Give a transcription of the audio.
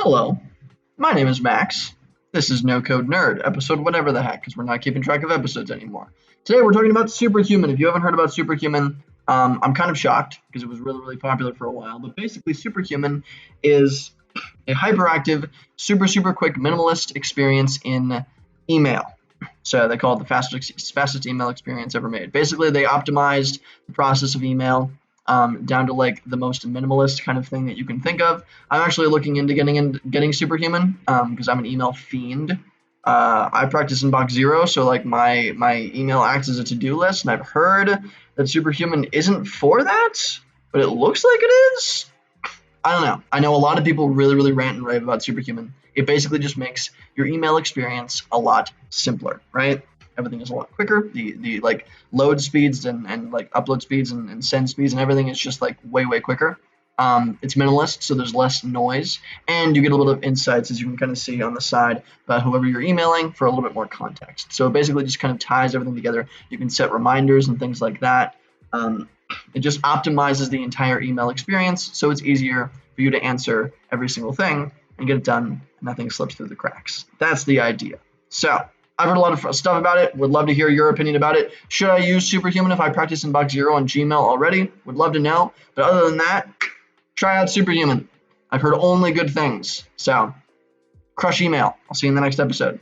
Hello, my name is Max. This is No Code Nerd, episode whatever the heck, because we're not keeping track of episodes anymore. Today we're talking about Superhuman. If you haven't heard about Superhuman, I'm kind of shocked because it was really, really popular for a while. But basically, Superhuman is a hyperactive, super quick, minimalist experience in email. So they call it the fastest email experience ever made. Basically, they optimized the process of email down to like the most minimalist kind of thing that you can think of. I'm actually looking into getting Superhuman because I'm an email fiend. I practice in box zero, so like my email acts as a to-do list, and I've heard that Superhuman isn't for that, but it looks like it is. I don't know. I know a lot of people really rant and rave about Superhuman. It basically just makes your email experience a lot simpler, right? Everything is a lot quicker. The like load speeds and like upload speeds and send speeds and everything is just like way quicker. It's minimalist, so there's less noise, and you get a little bit of insights, as you can kind of see on the side, about whoever you're emailing for a little bit more context. So it basically just kind of ties everything together. You can set reminders and things like that. It just optimizes the entire email experience, so it's easier for you to answer every single thing and get it done, and nothing slips through the cracks. That's the idea. So I've heard a lot of stuff about it. Would love to hear your opinion about it. Should I use Superhuman if I practice in box zero on Gmail already? Would love to know. But other than that, try out Superhuman. I've heard only good things. So crush email. I'll see you in the next episode.